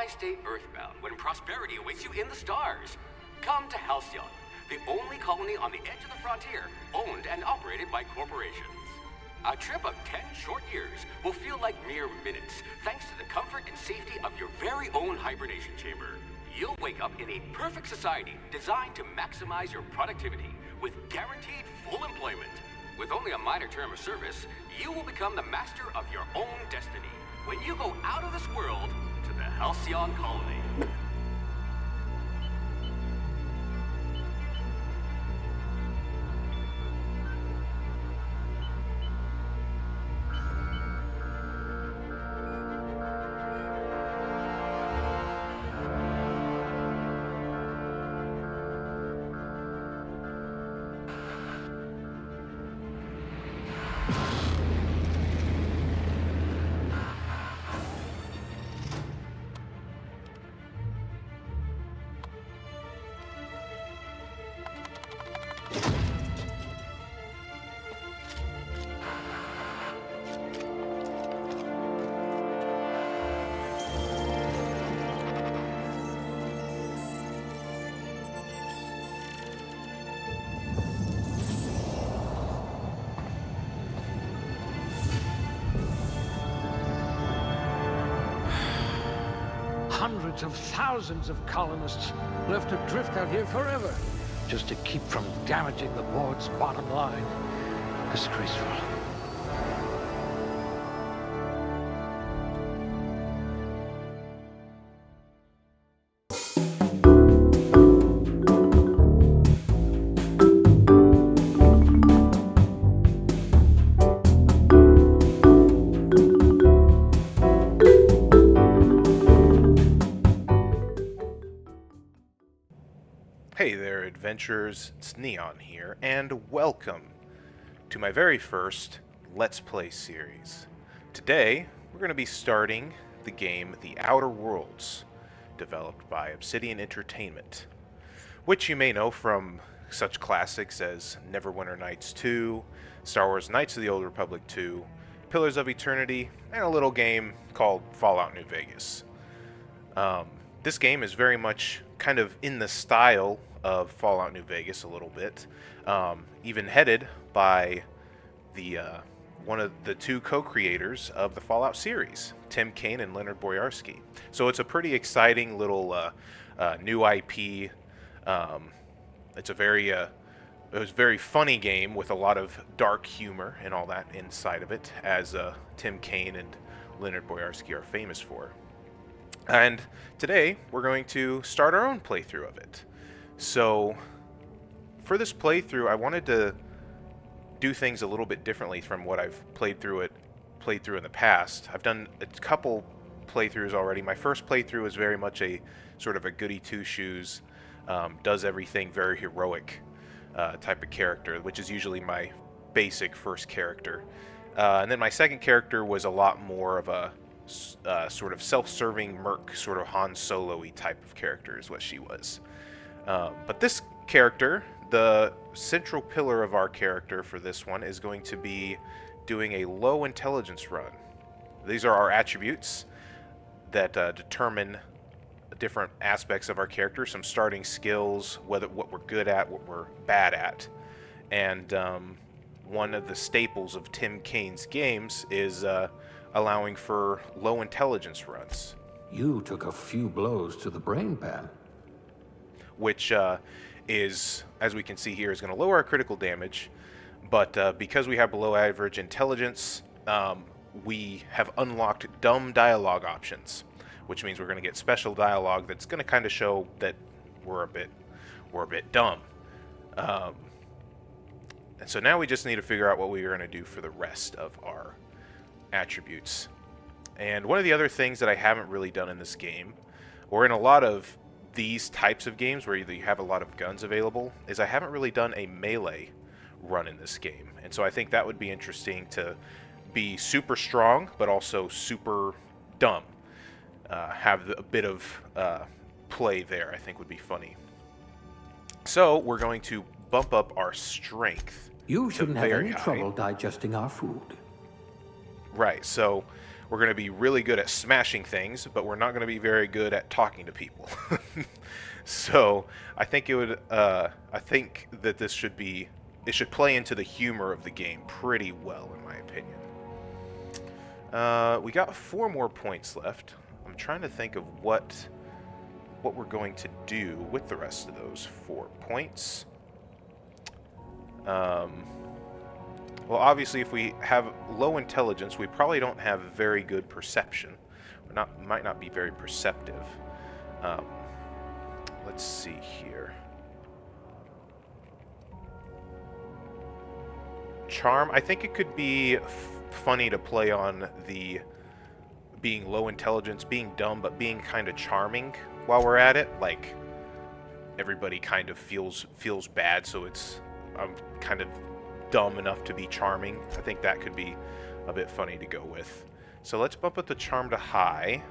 why stay earthbound when prosperity awaits you in the stars? Come to Halcyon, the only colony on the edge of the frontier, owned and operated by corporations. A trip of 10 short years will feel like mere minutes, thanks to the comfort and safety of your very own hibernation chamber. You'll wake up in a perfect society designed to maximize your productivity with guaranteed full employment. With only a minor term of service, you will become the master of your own destiny when you go out of this world to the Halcyon colony. Hundreds of thousands of colonists left adrift out here forever, just to keep from damaging the board's bottom line. Disgraceful. Hey there, adventurers, it's Neon here, and welcome to my very first Let's Play series. Today, we're going to be starting the game The Outer Worlds, developed by Obsidian Entertainment, which you may know from such classics as Neverwinter Nights 2, Star Wars Knights of the Old Republic 2, Pillars of Eternity, and a little game called Fallout New Vegas. This game is very much kind of in the style of Fallout New Vegas a little bit, even headed by the one of the two co-creators of the Fallout series, Tim Kaine and Leonard Boyarsky. So it's a pretty exciting little new IP. It's a very funny game with a lot of dark humor and all that inside of it, as Tim Kaine and Leonard Boyarsky are famous for. And today, we're going to start our own playthrough of it. So, for this playthrough, I wanted to do things a little bit differently from what I've played through in the past. I've done a couple playthroughs already. My first playthrough is very much a sort of a goody two-shoes, does everything very heroic type of character, which is usually my basic first character. And then my second character was a lot more of a sort of self-serving merc, sort of Han Solo-y type of character is what she was. But this character, the central pillar of our character for this one, is going to be doing a low intelligence run. These are our attributes that determine different aspects of our character, some starting skills, what we're good at, what we're bad at. And one of the staples of Tim Kaine's games is allowing for low intelligence runs. You took a few blows to the brain pan. Which is, as we can see here, is going to lower our critical damage. But because we have below average intelligence, we have unlocked dumb dialogue options, which means we're going to get special dialogue that's going to kind of show that we're a bit dumb. And so now we just need to figure out what we're going to do for the rest of our attributes. And one of the other things that I haven't really done in this game, or in a lot of these types of games where you have a lot of guns available, is I haven't really done a melee run in this game. And so I think that would be interesting, to be super strong but also super dumb. Have a bit of play there, I think would be funny. So we're going to bump up our strength. You shouldn't have any high. trouble digesting our food. Right, so we're going to be really good at smashing things, but we're not going to be very good at talking to people. So I think I think that this should be, it should play into the humor of the game pretty well, in my opinion. We got 4 more points left. I'm trying to think of what we're going to do with the rest of those 4 points. Well, obviously, if we have low intelligence, we probably don't have very good perception. Might not be very perceptive. Let's see here. Charm. I think it could be funny to play on the being low intelligence, being dumb, but being kind of charming while we're at it. Like, everybody kind of feels bad, so I'm kind of dumb enough to be charming. I think that could be a bit funny to go with. So let's bump up the charm to high.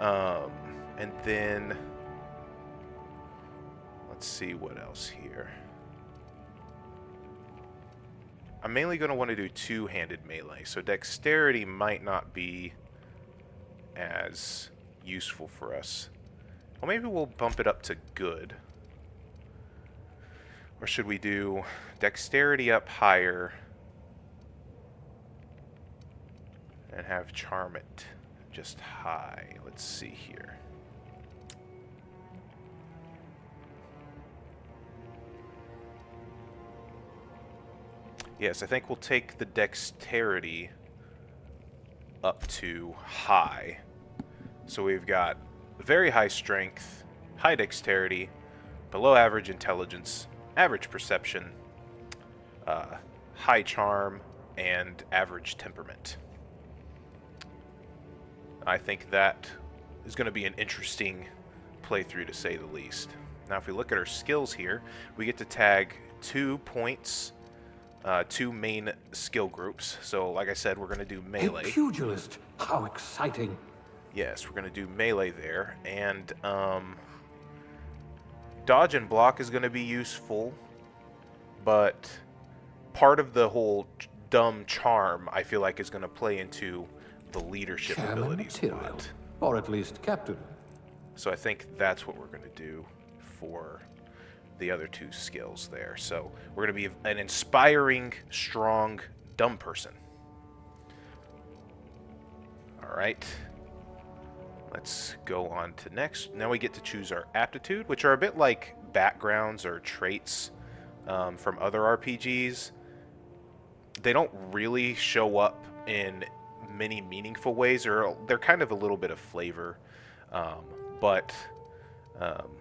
And then let's see what else here. I'm mainly going to want to do two-handed melee, so dexterity might not be as useful for us. Well, maybe we'll bump it up to good. Or should we do dexterity up higher and have charm it just high? Let's see here. Yes, I think we'll take the dexterity up to high. So we've got very high strength, high dexterity, below average intelligence, average perception, high charm, and average temperament. I think that is going to be an interesting playthrough, to say the least. Now, if we look at our skills here, we get to tag 2 points, 2 main skill groups. So, like I said, we're going to do melee. A pugilist. How exciting. Yes, we're going to do melee there. And dodge and block is going to be useful, but part of the whole dumb charm, I feel like, is going to play into the leadership abilities a lot. Or at least captain. So I think that's what we're going to do for the other 2 skills there. So we're going to be an inspiring, strong, dumb person. All right. Let's go on to next. Now we get to choose our aptitude, which are a bit like backgrounds or traits from other RPGs. They don't really show up in many meaningful ways, or they're kind of a little bit of flavor. But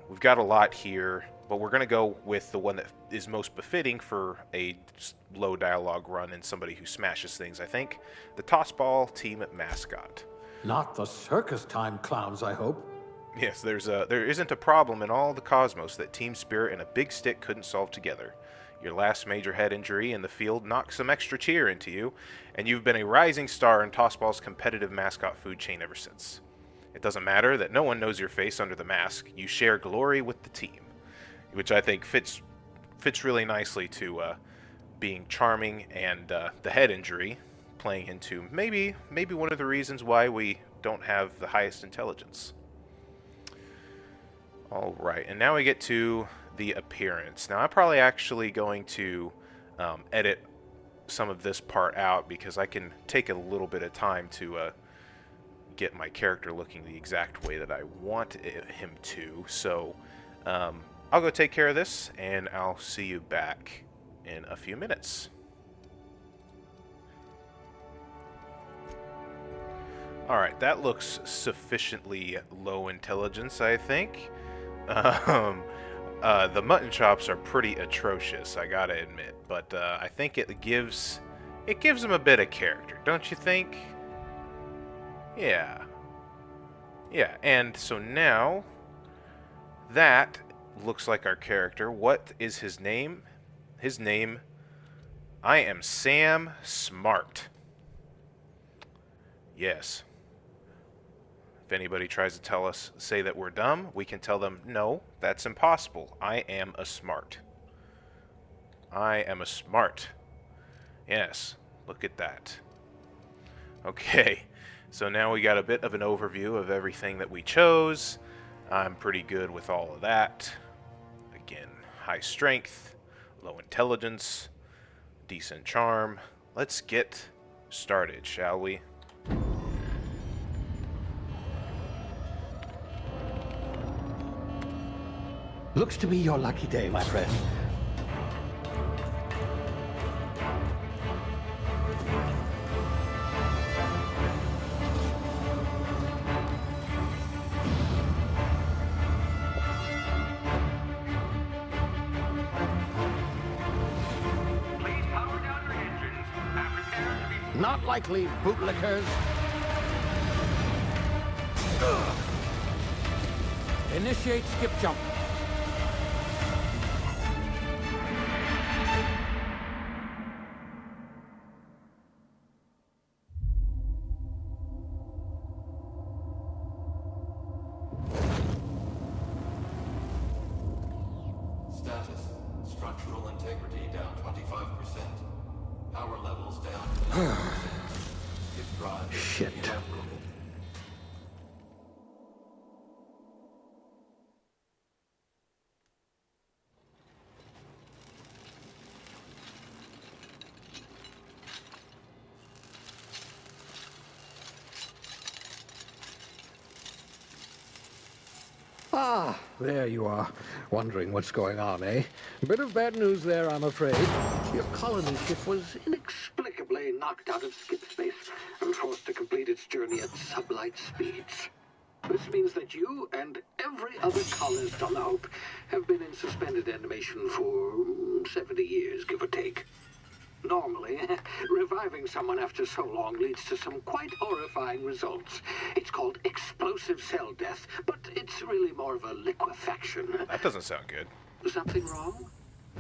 we've got a lot here, but we're going to go with the one that is most befitting for a low dialogue run and somebody who smashes things, I think. The Tossball Team Mascot. Not the circus time clowns, I hope. Yes, there isn't a problem in all the cosmos that Team Spirit and a big stick couldn't solve together. Your last major head injury in the field knocked some extra cheer into you, and you've been a rising star in Tossball's competitive mascot food chain ever since. It doesn't matter that no one knows your face under the mask. You share glory with the team, which I think fits really nicely to being charming, and the head injury playing into maybe one of the reasons why we don't have the highest intelligence. All right, and now we get to the appearance. Now I'm probably actually going to edit some of this part out, because I can take a little bit of time to get my character looking the exact way that I want him to. So I'll go take care of this, and I'll see you back in a few minutes. Alright, that looks sufficiently low intelligence, I think. The mutton chops are pretty atrocious, I gotta admit, but I think it gives them a bit of character, don't you think? Yeah. Yeah, and so now that looks like our character. What is his name? His name, I am Sam Smart. Yes. If anybody tries to say that we're dumb, we can tell them, no, that's impossible. I am a smart. I am a smart. Yes, look at that. Okay, so now we got a bit of an overview of everything that we chose. I'm pretty good with all of that. Again, high strength, low intelligence, decent charm. Let's get started, shall we? Looks to be your lucky day, my friend. Please power down your engines and prepare to be... Not likely, bootlickers. Initiate skip jump. Status. Structural integrity down 25%. Power levels down 90%. If drive is Shit. inoperable. Ah, there you are. Wondering what's going on, eh? Bit of bad news there, I'm afraid. Your colony ship was inexplicably knocked out of skip space and forced to complete its journey at sublight speeds. This means that you and every other colonist on the Hope have been in suspended animation for 70 years, give or take. Normally, reviving someone after so long leads to some quite horrifying results. It's called explosive cell death, but it's really more of a liquefaction. That doesn't sound good. Something wrong?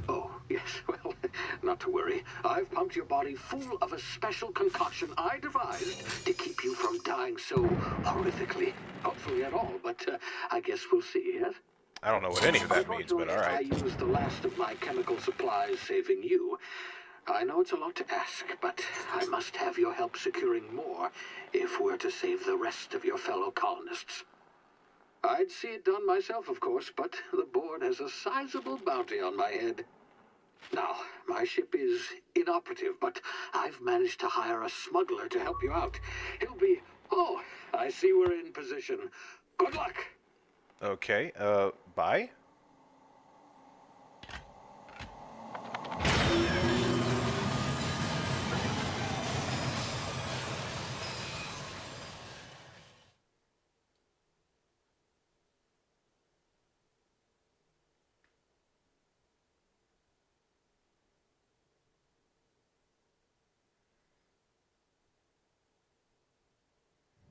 Oh, yes, well, not to worry. I've pumped your body full of a special concoction I devised to keep you from dying so horrifically. Hopefully at all, but I guess we'll see, yes? I don't know what any of that means, but Unfortunately, alright. I used the last of my chemical supplies saving you. I know it's a lot to ask, but I must have your help securing more if we're to save the rest of your fellow colonists. I'd see it done myself, of course, but the board has a sizable bounty on my head. Now, my ship is inoperative, but I've managed to hire a smuggler to help you out. He'll be... Oh, I see we're in position. Good luck! Okay, bye?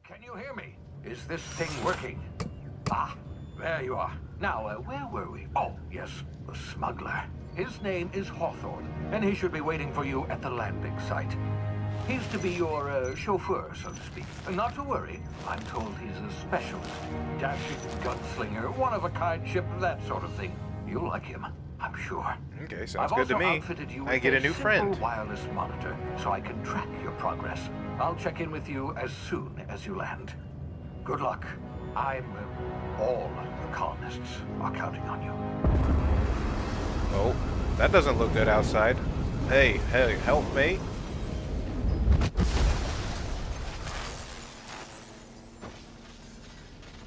Can you hear me? Is this thing working? Ah, there you are. Now, where were we? Oh, yes, the smuggler. His name is Hawthorne, and he should be waiting for you at the landing site. He's to be your chauffeur, so to speak. Not to worry, I'm told he's a specialist. Dashing gunslinger, one-of-a-kind ship, that sort of thing. You'll like him, I'm sure. Okay, sounds I've good to also me. outfitted you I with get a new simple friend. wireless monitor, so I can track your progress. I'll check in with you as soon as you land. Good luck. All the colonists are counting on you. Oh, that doesn't look good outside. Hey, help me.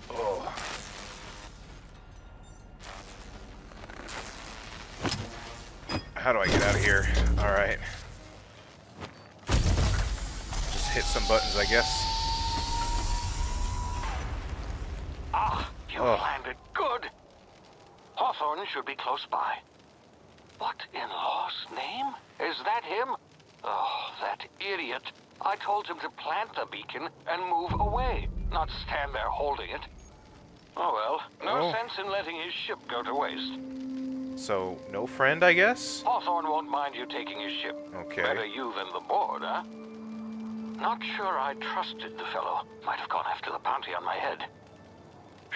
Oh. How do I get out of here? Alright. Just hit some buttons, I guess. Ah, you landed good. Hawthorne should be close by. What in law's name? Is that him? Oh, that idiot. I told him to plant the beacon and move away, not stand there holding it. Oh well, no sense in letting his ship go to waste. So, no friend, I guess? Hawthorne won't mind you taking his ship. Okay. Better you than the board, huh? Not sure I trusted the fellow. Might have gone after the bounty on my head.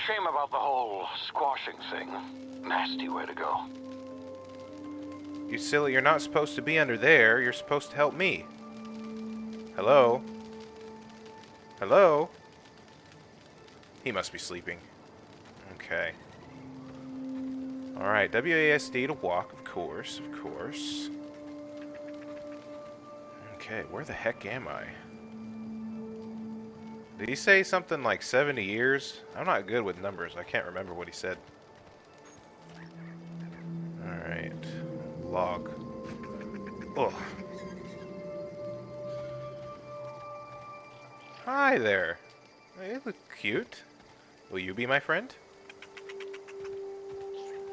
Shame about the whole squashing thing. Nasty way to go. You silly, you're not supposed to be under there. You're supposed to help me. Hello? Hello? He must be sleeping. Okay. Alright, WASD to walk, of course, of course. Okay, where the heck am I? Did he say something like 70 years? I'm not good with numbers. I can't remember what he said. Alright. Log. Ugh. Hi there. You look cute. Will you be my friend?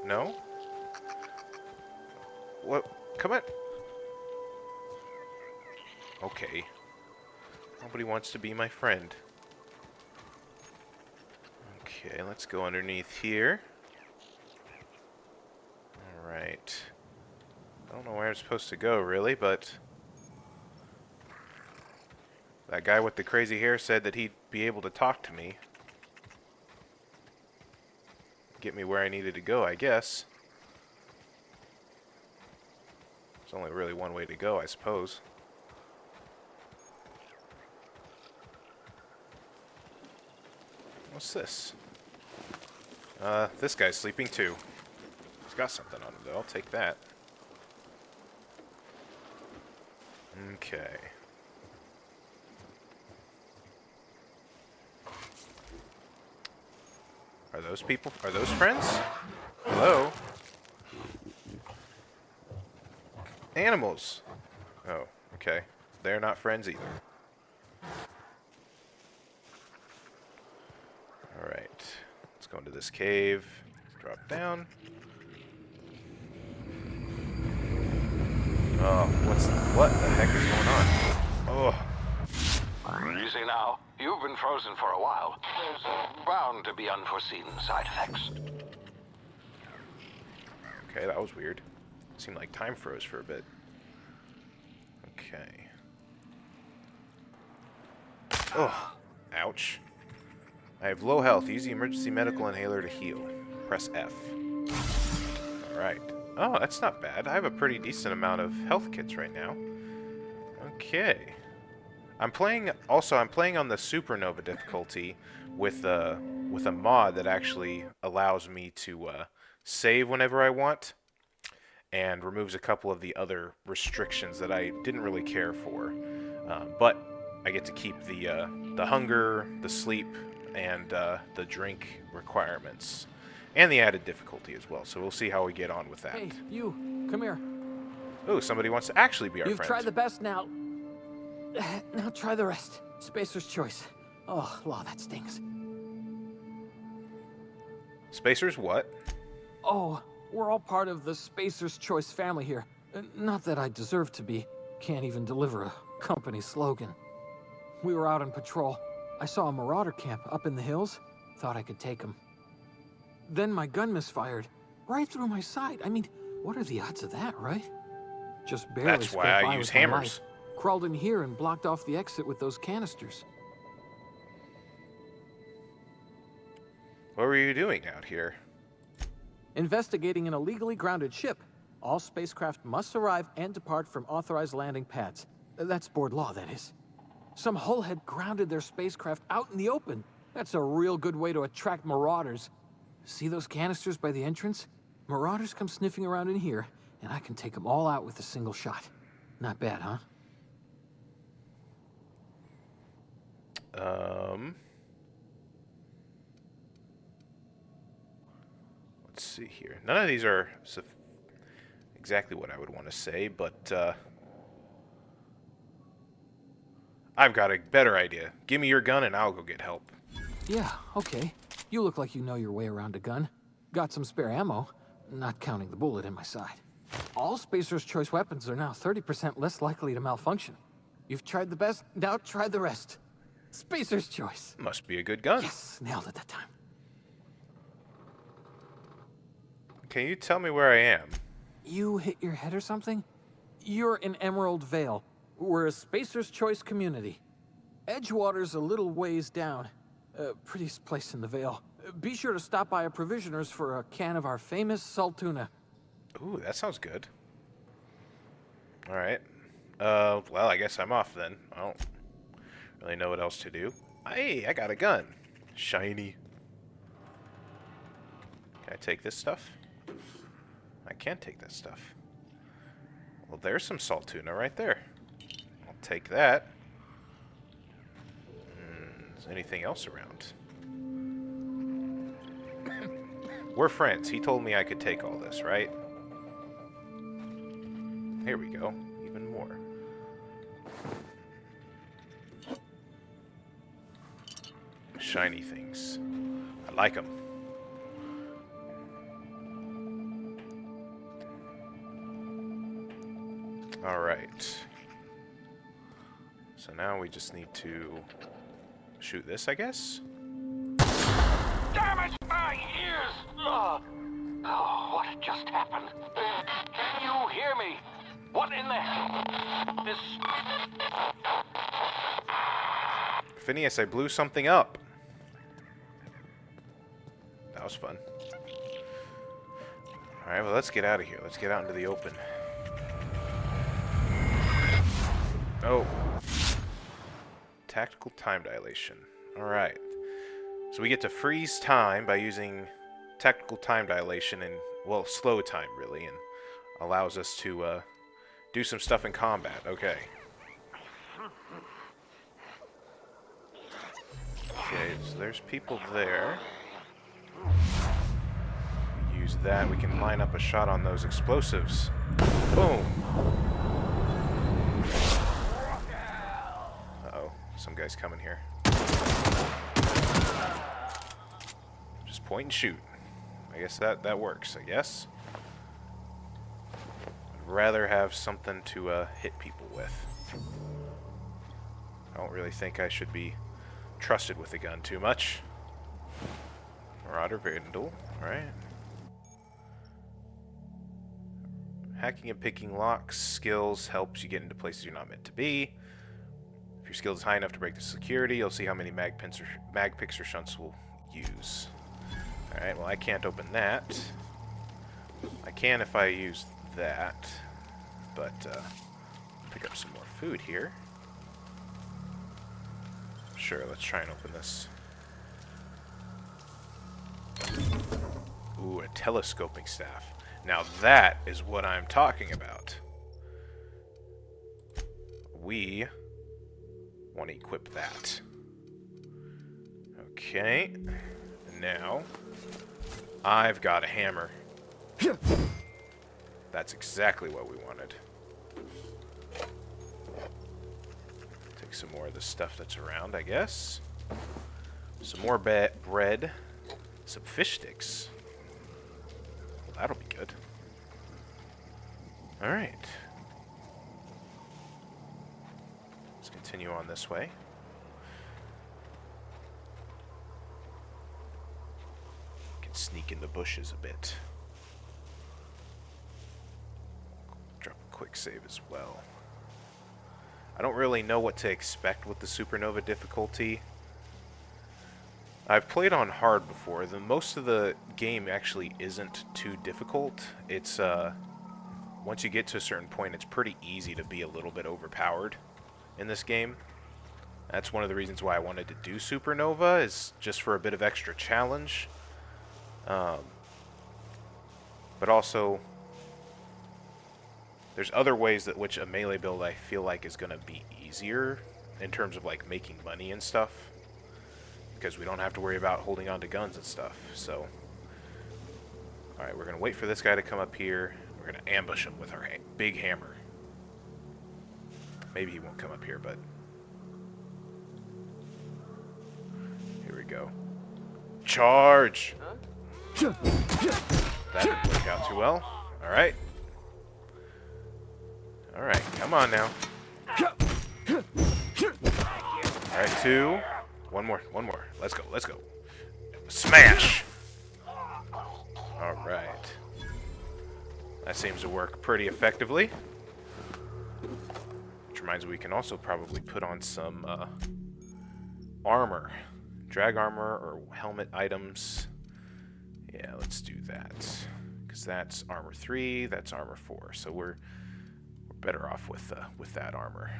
No? What? Come on. Okay. Nobody wants to be my friend. Okay, let's go underneath here. Alright. I don't know where I'm supposed to go, really, but... that guy with the crazy hair said that he'd be able to talk to me. Get me where I needed to go, I guess. There's only really one way to go, I suppose. What's this? This guy's sleeping too. He's got something on him, though. I'll take that. Okay. Are those people? Are those friends? Hello? Animals! Oh, okay. They're not friends either. Alright. Let's go into this cave. Drop down. Oh, what the heck is going on? Oh. Easy now. You've been frozen for a while. There's bound to be unforeseen side effects. Okay, that was weird. Seemed like time froze for a bit. Okay. Oh, ouch. I have low health. Use the emergency medical inhaler to heal. Press F. Alright. Oh, that's not bad. I have a pretty decent amount of health kits right now. Okay. I'm playing on the Supernova difficulty with a mod that actually allows me to save whenever I want and removes a couple of the other restrictions that I didn't really care for. But I get to keep the hunger, the sleep, and the drink requirements. And the added difficulty as well. So we'll see how we get on with that. Hey, you, come here. Ooh, somebody wants to actually be our friend. You've tried the best now. Now try the rest. Spacer's choice. Oh, law, that stings. Spacer's what? Oh, we're all part of the Spacer's Choice family here. Not that I deserve to be. Can't even deliver a company slogan. We were out on patrol. I saw a marauder camp up in the hills. Thought I could take him. Then my gun misfired. Right through my side. I mean, what are the odds of that, right? Just barely That's why I use hammers. Crawled in here and blocked off the exit with those canisters. What were you doing out here? Investigating an illegally grounded ship. All spacecraft must arrive and depart from authorized landing pads. That's board law, that is. Some hull had grounded their spacecraft out in the open. That's a real good way to attract marauders. See those canisters by the entrance? Marauders come sniffing around in here, and I can take them all out with a single shot. Not bad, huh? Let's see here. None of these are exactly what I would want to say, but I've got a better idea. Give me your gun and I'll go get help. Yeah, okay. You look like you know your way around a gun. Got some spare ammo, not counting the bullet in my side. All Spacer's Choice weapons are now 30% less likely to malfunction. You've tried the best, now try the rest. Spacer's Choice. Must be a good gun. Yes, nailed it that time. Can you tell me where I am? You hit your head or something? You're in Emerald Vale. We're a Spacer's Choice community. Edgewater's a little ways down. Prettiest place in the Vale. Be sure to stop by a provisioner's for a can of our famous salt tuna. Ooh, that sounds good. Alright. Well, I guess I'm off then. Really know what else to do. Hey, I got a gun. Shiny. Can I take this stuff? I can't take that stuff. Well, there's some salt tuna right there. I'll take that. Is anything else around? We're friends. He told me I could take all this, right? Here we go. Even more. Shiny things. I like them. Alright. So now we just need to shoot this, I guess? Damn it! My ears! Oh, what just happened? Can you hear me? What in the hell? This... Phineas, I blew something up. That was fun. Alright, well, let's get out of here. Let's get out into the open. Oh. Tactical time dilation. Alright. So we get to freeze time by using tactical time dilation and, well, slow time, really, and allows us to do some stuff in combat. Okay. Okay, so there's people there. Use that. We can line up a shot on those explosives. Boom! Uh-oh. Some guy's coming here. Just point and shoot. I guess that works, I guess. I'd rather have something to hit people with. I don't really think I should be trusted with a gun too much. Marauder Vandal, alright. Hacking and picking locks skills helps you get into places you're not meant to be. If your skill is high enough to break the security, you'll see how many mag picks or shunts will use. Alright, well I can't open that. I can if I use that, but pick up some more food here. Sure, let's try and open this. Ooh, a telescoping staff. Now that is what I'm talking about. We want to equip that. Okay. Now, I've got a hammer. That's exactly what we wanted. Take some more of the stuff that's around, I guess. Some more bread. Some fish sticks. Well, that'll be good. Alright. Let's continue on this way. Can sneak in the bushes a bit. Drop a quick save as well. I don't really know what to expect with the Supernova difficulty. I've played on hard before. Most of the game actually isn't too difficult. It's once you get to a certain point, it's pretty easy to be a little bit overpowered in this game. That's one of the reasons why I wanted to do Supernova, is just for a bit of extra challenge. But also, there's other ways that which a melee build I feel like is going to be easier in terms of like making money and stuff, because we don't have to worry about holding on to guns and stuff. So, alright, we're going to wait for this guy to come up here. We're going to ambush him with our big hammer. Maybe he won't come up here, but here we go. Charge! That didn't work out too well. Alright. Alright, come on now. Alright, two. One more. Let's go. Smash! Alright. That seems to work pretty effectively. Which reminds me, we can also probably put on some armor. Drag armor or helmet items. Yeah, let's do that. Because that's armor 3, that's armor 4. So we're better off with that armor.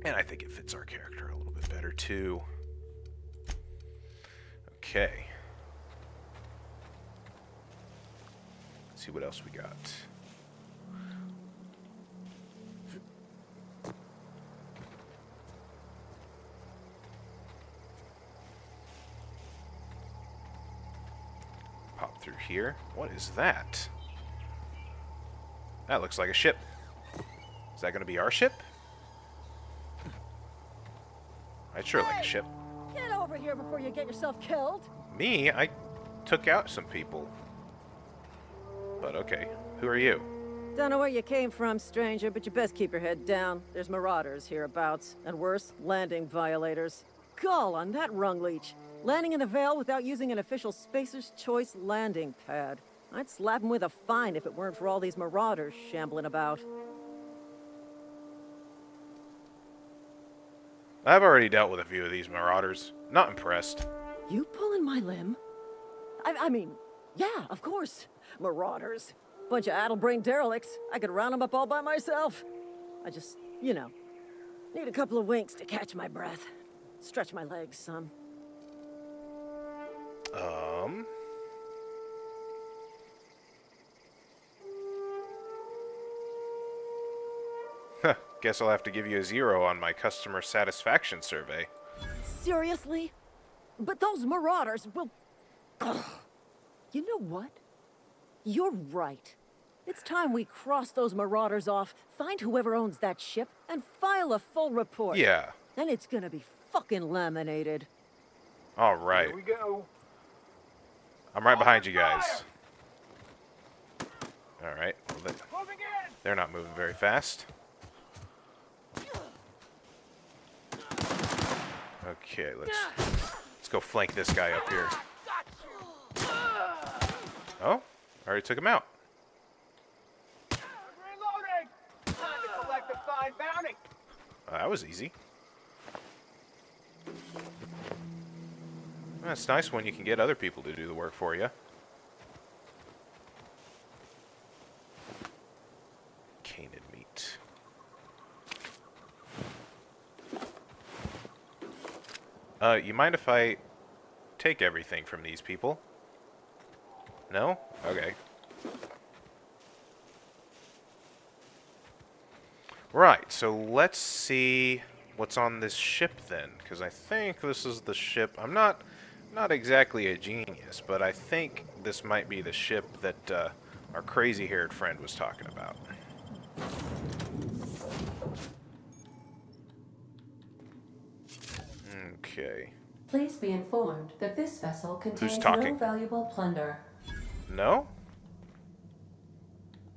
And I think it fits our character a little bit better, too. Okay. Let's see what else we got. Pop through here. What is that? That looks like a ship. Is that going to be our ship? I'd sure like a ship. Get over here before you get yourself killed. Me? I took out some people. But okay. Who are you? Don't know where you came from, stranger, but you best keep your head down. There's marauders hereabouts, and worse, landing violators. Gall on that rung leech. Landing in the Vale without using an official Spacer's Choice landing pad. I'd slap him with a fine if it weren't for all these marauders shambling about. I've already dealt with a few of these marauders. Not impressed. You pulling my limb? I mean, yeah, of course. Marauders. Bunch of addle-brained derelicts. I could round them up all by myself. I just, you know, need a couple of winks to catch my breath. Stretch my legs some. Guess I'll have to give you a 0 on my customer satisfaction survey. Seriously? But those marauders will... Ugh. You know what? You're right. It's time we cross those marauders off, find whoever owns that ship, and file a full report. Yeah. And it's gonna be fucking laminated. All right. Here we go. I'm right behind you guys. All right. Well, they're not moving very fast. Okay, let's go flank this guy up here. Oh, I already took him out. Reloading! Time to collect the fine bounty! That was easy. That's nice when you can get other people to do the work for you. Canid meat. You mind if I take everything from these people? No? Okay. Right, so let's see what's on this ship then, because I think this is the ship. I'm not exactly a genius, but I think this might be the ship that our crazy-haired friend was talking about. Okay. Please be informed that this vessel contains no talking? valuable plunder. No?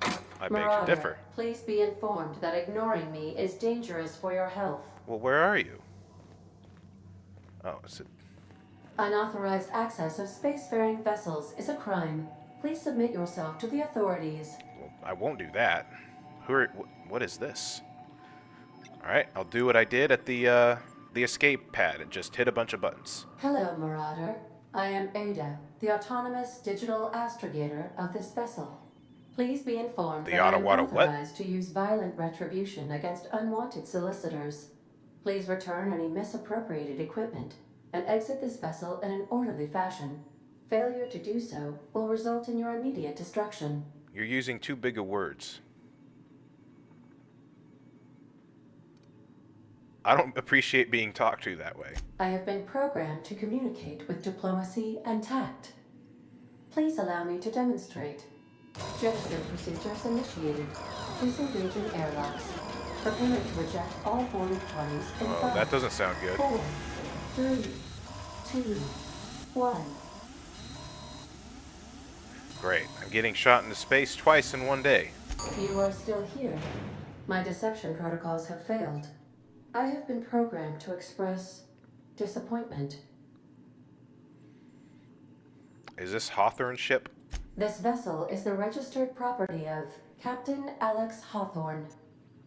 I beg to Marauder, differ. please be informed that ignoring me is dangerous for your health. Well, where are you? Oh, is it... Unauthorized access of spacefaring vessels is a crime. Please submit yourself to the authorities. Well, I won't do that. What is this? Alright, I'll do what I did at the escape pad and just hit a bunch of buttons. Hello, Marauder. I am Ada, the autonomous digital astrogator of this vessel. Please be informed that I am authorized to use violent retribution against unwanted solicitors. Please return any misappropriated equipment and exit this vessel in an orderly fashion. Failure to do so will result in your immediate destruction. You're using too big of words. I don't appreciate being talked to that way. I have been programmed to communicate with diplomacy and tact. Please allow me to demonstrate. Jettison procedures initiated. Please engage in airlocks. Prepare to reject all boarded parties in 5, that doesn't sound good. 4, 3, 2, 1. Great. I'm getting shot into space twice in one day. You are still here. My deception protocols have failed. I have been programmed to express disappointment. Is this Hawthorne's ship? This vessel is the registered property of Captain Alex Hawthorne.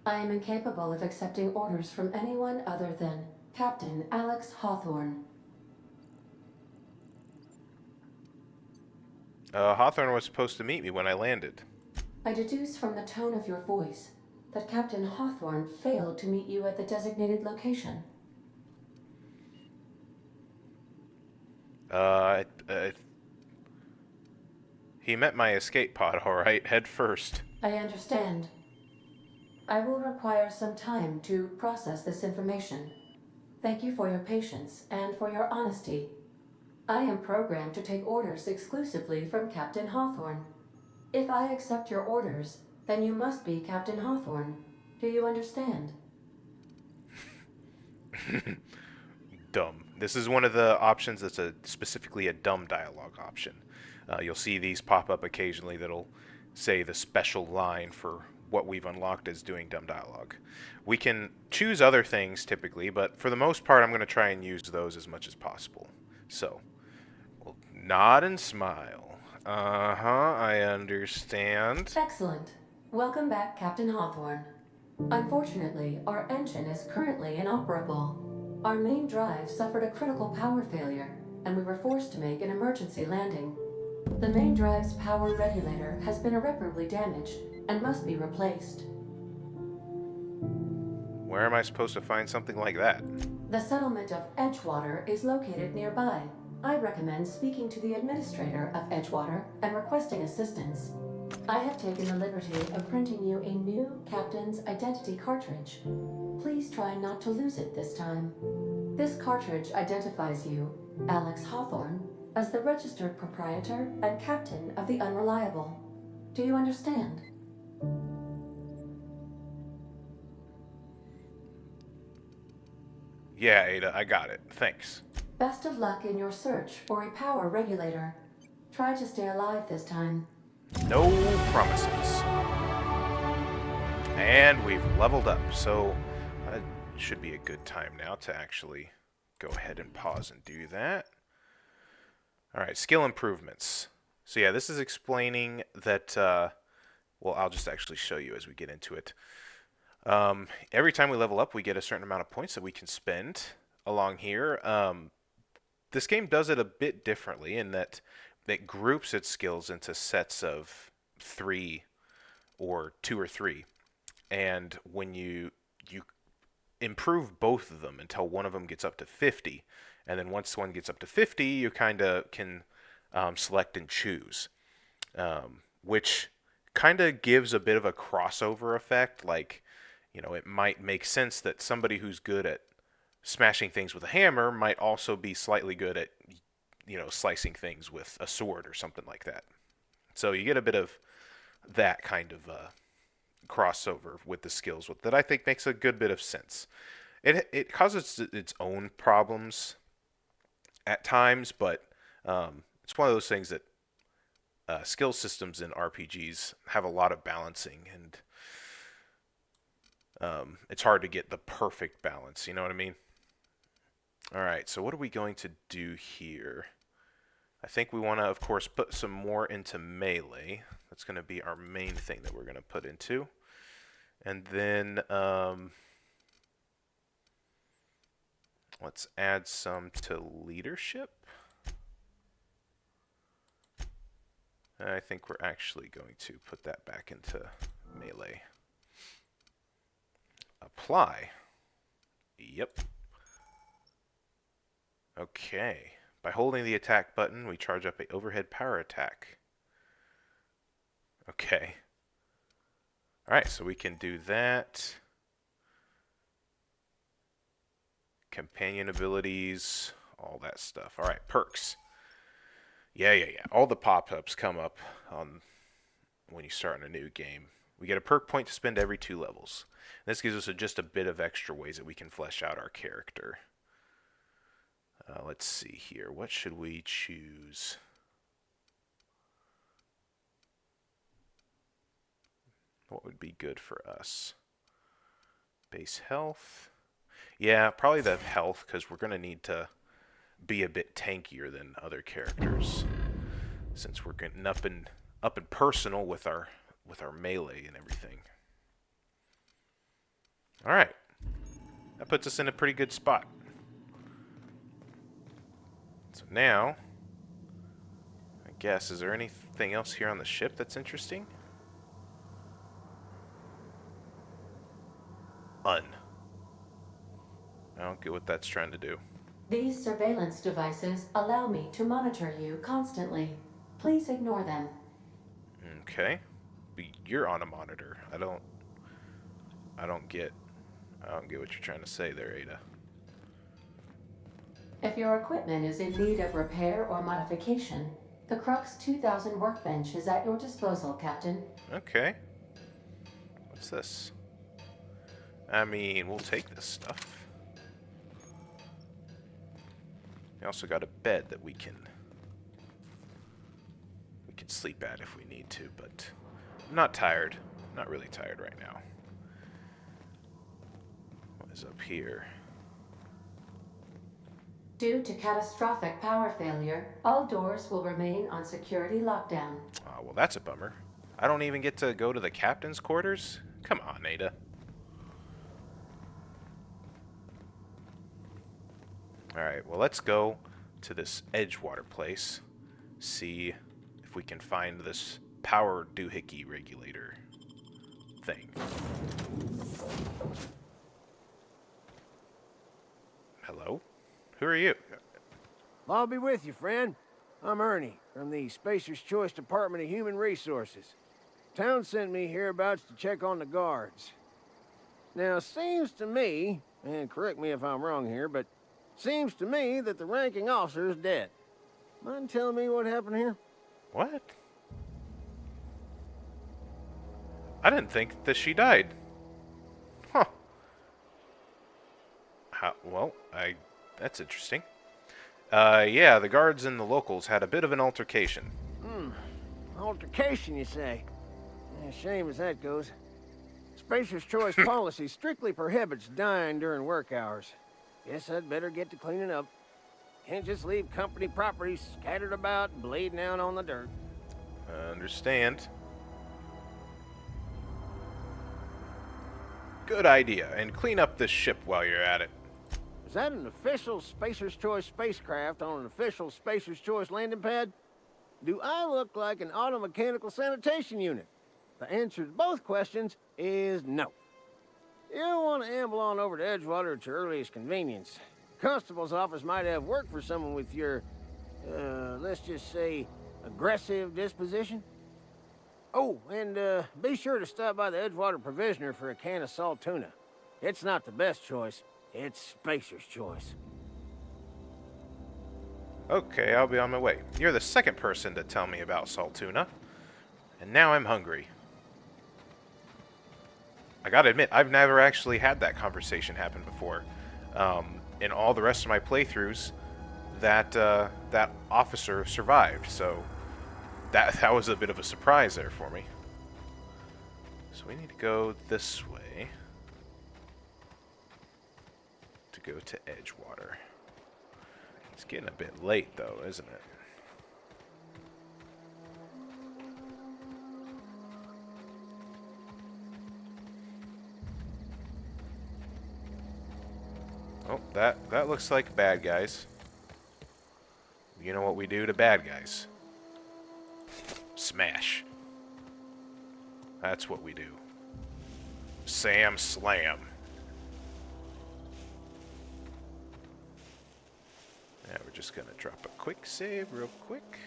I am incapable of accepting orders from anyone other than Captain Alex Hawthorne. Hawthorne was supposed to meet me when I landed. I deduce from the tone of your voice that Captain Hawthorne failed to meet you at the designated location. He met my escape pod, all right, head first. I understand. I will require some time to process this information. Thank you for your patience and for your honesty. I am programmed to take orders exclusively from Captain Hawthorne. If I accept your orders, then you must be Captain Hawthorne. Do you understand? Dumb. This is one of the options that's specifically a dumb dialogue option. You'll see these pop up occasionally that'll say the special line for what we've unlocked as doing dumb dialogue. We can choose other things typically, but for the most part I'm going to try and use those as much as possible. So, we'll nod and smile. I understand. Excellent. Welcome back, Captain Hawthorne. Unfortunately, our engine is currently inoperable. Our main drive suffered a critical power failure, and we were forced to make an emergency landing. The main drive's power regulator has been irreparably damaged and must be replaced. Where am I supposed to find something like that? The settlement of Edgewater is located nearby. I recommend speaking to the administrator of Edgewater and requesting assistance. I have taken the liberty of printing you a new captain's identity cartridge. Please try not to lose it this time. This cartridge identifies you, Alex Hawthorne, as the registered proprietor and captain of the Unreliable. Do you understand? Yeah, Ada, I got it. Thanks. Best of luck in your search for a power regulator. Try to stay alive this time. No promises. And we've leveled up, so it should be a good time now to actually go ahead and pause and do that. Alright, skill improvements. So yeah, this is explaining that, well, I'll just actually show you as we get into it. Every time we level up, we get a certain amount of points that we can spend along here. This game does it a bit differently in that it groups its skills into sets of 3 or 2 or 3. And when you improve both of them until one of them gets up to 50, and then once one gets up to 50, you kind of can select and choose, which kind of gives a bit of a crossover effect. Like, you know, it might make sense that somebody who's good at smashing things with a hammer might also be slightly good at, you know, slicing things with a sword or something like that. So you get a bit of that kind of crossover with the skills that I think makes a good bit of sense. It causes its own problems at times, but it's one of those things that skill systems in RPGs have a lot of balancing, and it's hard to get the perfect balance, you know what I mean? Alright, so what are we going to do here? I think we want to, of course, put some more into melee. That's going to be our main thing that we're going to put into. And then let's add some to leadership. And I think we're actually going to put that back into melee. Apply. Yep. Okay. By holding the attack button, we charge up an overhead power attack. Okay. Alright, so we can do that. Companion abilities, all that stuff. Alright, perks. Yeah. All the pop-ups come up when you start in a new game. We get a perk point to spend every 2 levels. This gives us just a bit of extra ways that we can flesh out our character. Let's see here. What should we choose? What would be good for us? Base health. Yeah, probably the health, because we're going to need to be a bit tankier than other characters, since we're getting up and personal with our melee and everything. All right, that puts us in a pretty good spot. So now, I guess, is there anything else here on the ship that's interesting? don't get what that's trying to do. These surveillance devices allow me to monitor you constantly. Please ignore them. Okay. But you're on a monitor. I don't get what you're trying to say there, Ada. If your equipment is in need of repair or modification, the Crux 2000 workbench is at your disposal, Captain. Okay. What's this? I mean, we'll take this stuff. We also got a bed that we can sleep at if we need to, but I'm not tired. I'm not really tired right now. What is up here? Due to catastrophic power failure, all doors will remain on security lockdown. Oh, well, that's a bummer. I don't even get to go to the captain's quarters? Come on, Ada. Alright, well, let's go to this Edgewater place. See if we can find this power doohickey regulator thing. Hello? Who are you? I'll be with you, friend. I'm Ernie, from the Spacer's Choice Department of Human Resources. Town sent me hereabouts to check on the guards. Now, seems to me, and correct me if I'm wrong here, but seems to me that the ranking officer is dead. Mind telling me what happened here? What? I didn't think that she died. Huh. Well, that's interesting. Yeah, the guards and the locals had a bit of an altercation. Altercation, you say? Yeah, shame as that goes. Spacer's Choice policy strictly prohibits dying during work hours. Guess I'd better get to cleaning up. Can't just leave company property scattered about, bleeding out on the dirt. I understand. Good idea, and clean up this ship while you're at it. Is that an official Spacer's Choice spacecraft on an official Spacer's Choice landing pad? Do I look like an automechanical sanitation unit? The answer to both questions is no. You'll want to amble on over to Edgewater at your earliest convenience. Constable's office might have work for someone with your, let's just say, aggressive disposition. Oh, and be sure to stop by the Edgewater Provisioner for a can of salt tuna. It's not the best choice. It's Spacer's Choice. Okay, I'll be on my way. You're the second person to tell me about salt tuna, and now I'm hungry. I gotta admit, I've never actually had that conversation happen before. In all the rest of my playthroughs, that officer survived, so that was a bit of a surprise there for me. So we need to go this way to go to Edgewater. It's getting a bit late, though, isn't it? Oh, that looks like bad guys. You know what we do to bad guys? Smash. That's what we do. Sam Slam. Now we're just gonna drop a quick save real quick.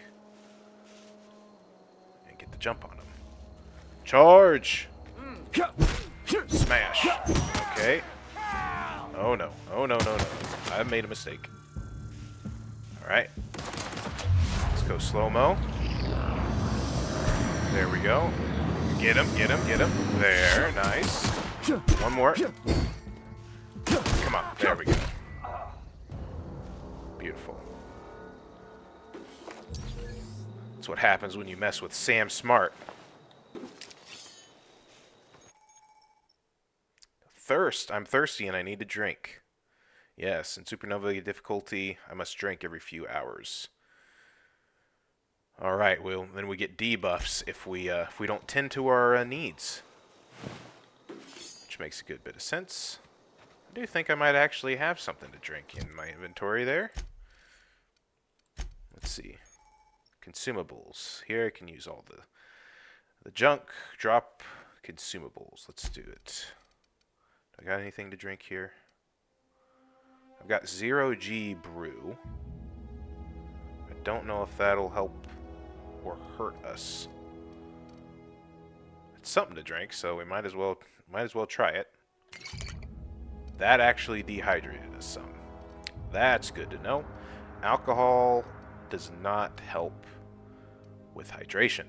And get the jump on him. Charge! Smash. Okay. Oh no. Oh no, no, no. I made a mistake. Alright. Let's go slow-mo. There we go. Get him, get him, get him. There, nice. One more. Come on, there we go. Beautiful. That's what happens when you mess with Sam Smart. Thirst. I'm thirsty and I need to drink. Yes, in Supernova difficulty, I must drink every few hours. Alright, well, then we get debuffs if we don't tend to our needs. Which makes a good bit of sense. I do think I might actually have something to drink in my inventory there. Let's see. Consumables. Here I can use all the junk. Drop consumables. Let's do it. Do I got anything to drink here? I've got 0G brew. I don't know if that'll help or hurt us. It's something to drink, so we might as well try it. That actually dehydrated us some. That's good to know. Alcohol does not help with hydration.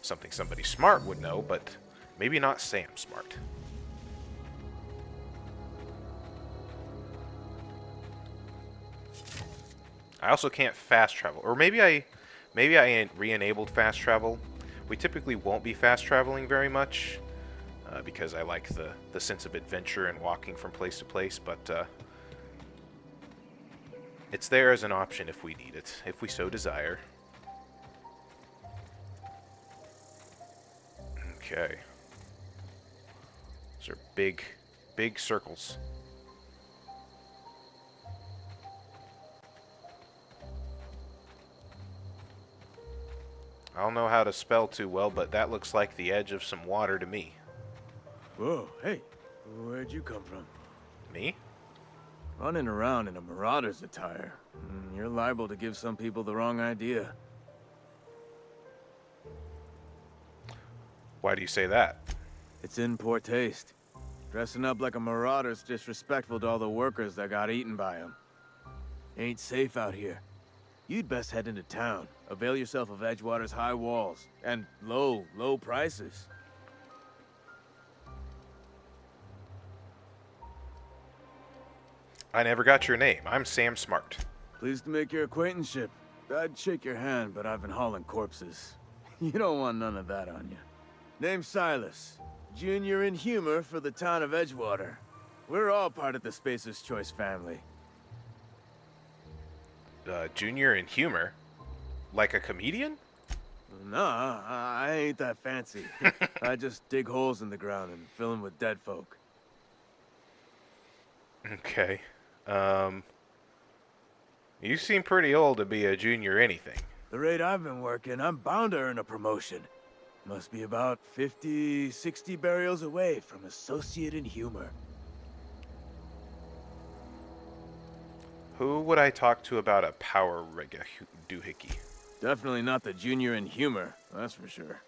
Something somebody smart would know, but maybe not Sam Smart. I also can't fast travel, or maybe I re-enabled fast travel. We typically won't be fast traveling very much because I like the sense of adventure and walking from place to place, but it's there as an option if we need it, if we so desire. Okay. Those are big circles. I don't know how to spell too well, but that looks like the edge of some water to me. Whoa, hey, where'd you come from? Me? Running around in a marauder's attire. You're liable to give some people the wrong idea. Why do you say that? It's in poor taste. Dressing up like a marauder's disrespectful to all the workers that got eaten by them. Ain't safe out here. You'd best head into town. Avail yourself of Edgewater's high walls and low prices. I never got your name. I'm Sam Smart. Pleased to make your acquaintanceship. I'd shake your hand, but I've been hauling corpses. You don't want none of that on you. Name's Silas. Junior in humor for the town of Edgewater. We're all part of the Spacer's Choice family. Junior in humor? Like a comedian? Nah, I ain't that fancy. I just dig holes in the ground and fill them with dead folk. Okay. You seem pretty old to be a junior anything. The rate I've been working, I'm bound to earn a promotion. Must be about 50, 60 burials away from associate in humor. Who would I talk to about a power doohickey? Definitely not the junior in humor, that's for sure.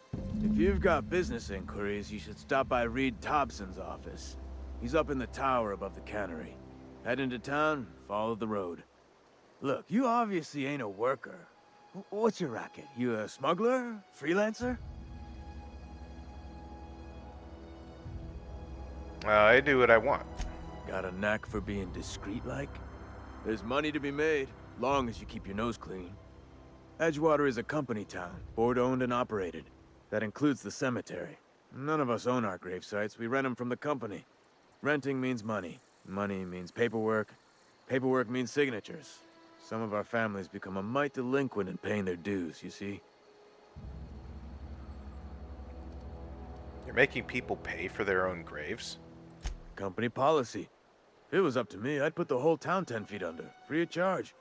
If you've got business inquiries, you should stop by Reed Thompson's office. He's up in the tower above the cannery. Head into town, follow the road. Look, you obviously ain't a worker. What's your racket? You a smuggler? Freelancer? I do what I want. Got a knack for being discreet-like? There's money to be made, long as you keep your nose clean. Edgewater is a company town, board-owned and operated. That includes the cemetery. None of us own our grave sites, we rent them from the company. Renting means money. Money means paperwork. Paperwork means signatures. Some of our families become a mite delinquent in paying their dues, you see? You're making people pay for their own graves? Company policy. If it was up to me, I'd put the whole town 10 feet under, free of charge.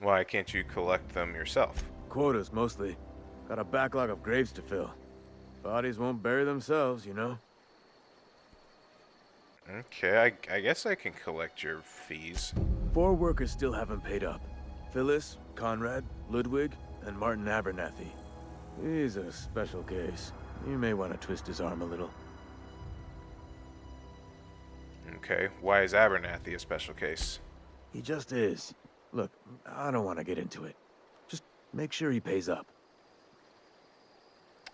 Why can't you collect them yourself? Quotas, mostly. Got a backlog of graves to fill. Bodies won't bury themselves, you know? Okay, I guess I can collect your fees. 4 workers still haven't paid up. Phyllis, Conrad, Ludwig, and Martin Abernathy. He's a special case. You may want to twist his arm a little. Okay, why is Abernathy a special case? He just is. Look, I don't want to get into it. Just make sure he pays up.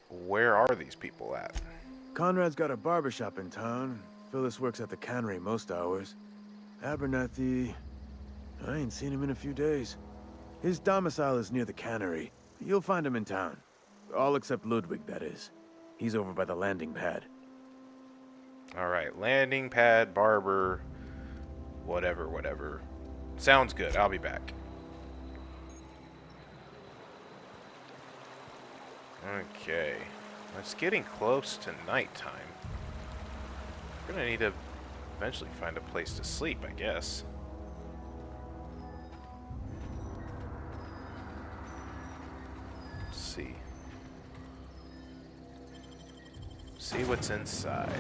Where are these people at? Conrad's got a barbershop in town. Phyllis works at the cannery most hours. Abernathy... I ain't seen him in a few days. His domicile is near the cannery. You'll find him in town. All except Ludwig, that is. He's over by the landing pad. Alright, landing pad, barber, whatever. Sounds good, I'll be back. Okay, it's getting close to nighttime. We're gonna need to eventually find a place to sleep, I guess. Let's see. See what's inside.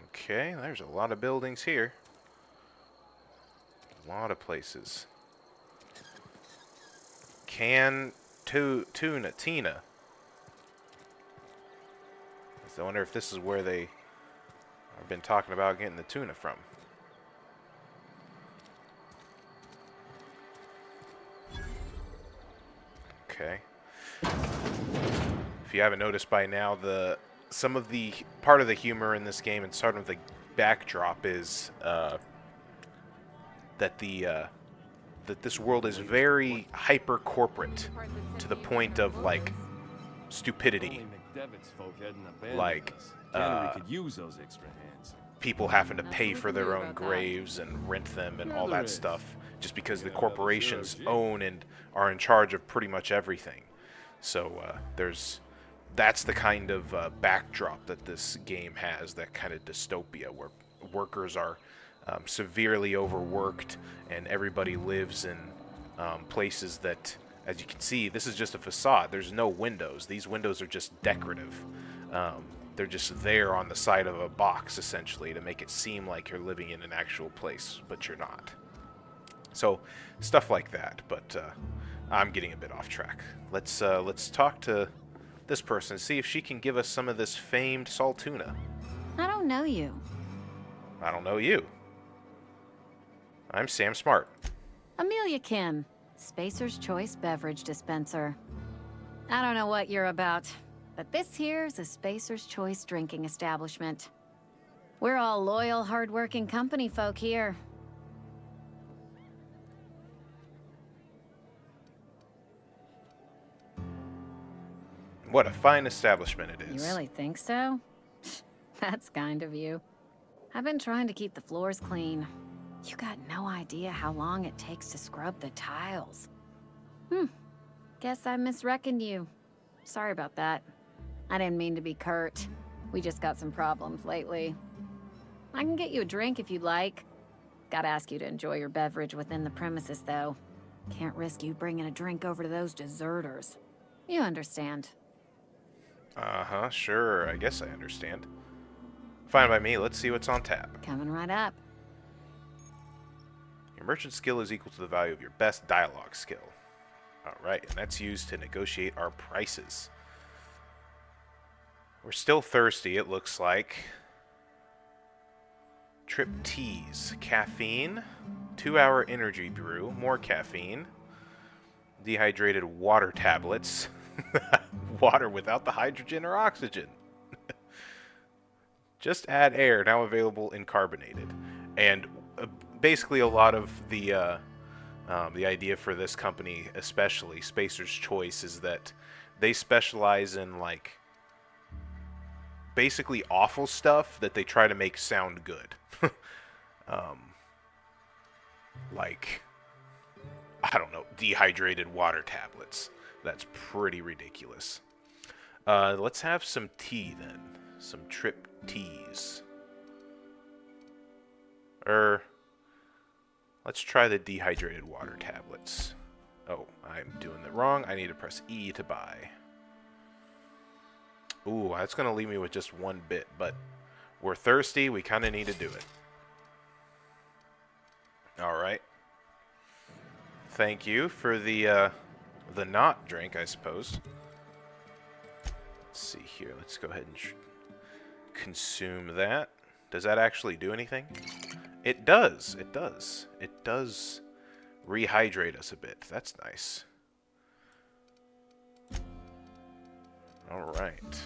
Okay, there's a lot of buildings here. A lot of places. Tuna. I wonder if this is where they have been talking about getting the tuna from. Okay. If you haven't noticed by now, some of the part of the humor in this game and sort of the backdrop is that this world is very hyper corporate to the point of like stupidity. Like people having to pay for their own graves and rent them and all that stuff just because the corporations own and are in charge of pretty much everything. So that's the kind of backdrop that this game has, that kind of dystopia where workers are severely overworked and everybody lives in places that, as you can see, this is just a facade. There's no windows. These windows are just decorative. They're just there on the side of a box, essentially, to make it seem like you're living in an actual place, but you're not. So, stuff like that, but I'm getting a bit off track. Let's talk to this person, see if she can give us some of this famed salt tuna. I don't know you. I don't know you. I'm Sam Smart. Amelia Kim, Spacer's Choice Beverage Dispenser. I don't know what you're about, but this here's a Spacer's Choice drinking establishment. We're all loyal, hard-working company folk here. What a fine establishment it is. You really think so? That's kind of you. I've been trying to keep the floors clean. You got no idea how long it takes to scrub the tiles. Guess I misreckoned you. Sorry about that. I didn't mean to be curt. We just got some problems lately. I can get you a drink if you'd like. Gotta ask you to enjoy your beverage within the premises, though. Can't risk you bringing a drink over to those deserters. You understand. Uh-huh, sure. I guess I understand. Fine by me. Let's see what's on tap. Coming right up. Your merchant skill is equal to the value of your best dialogue skill. Alright, and that's used to negotiate our prices. We're still thirsty, it looks like. Trip teas. Caffeine. 2-hour energy brew. More caffeine. Dehydrated water tablets. Water without the hydrogen or oxygen. Just add air, now available in carbonated. And basically a lot of the idea for this company, especially Spacer's Choice, is that they specialize in like basically awful stuff that they try to make sound good. Like, I don't know, dehydrated water tablets. That's pretty ridiculous. Let's have some tea then. Some trip teas. Let's try the dehydrated water tablets. Oh, I'm doing it wrong. I need to press E to buy. Ooh, that's going to leave me with just one bit, but we're thirsty. We kind of need to do it. Alright. Thank you for the not drink, I suppose. Let's see here. Let's go ahead and consume that. Does that actually do anything? It does. It does. It does rehydrate us a bit. That's nice. Alright.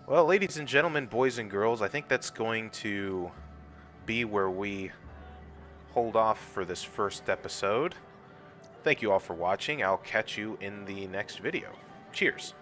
Well, ladies and gentlemen, boys and girls, I think that's going to be where we hold off for this first episode. Thank you all for watching. I'll catch you in the next video. Cheers.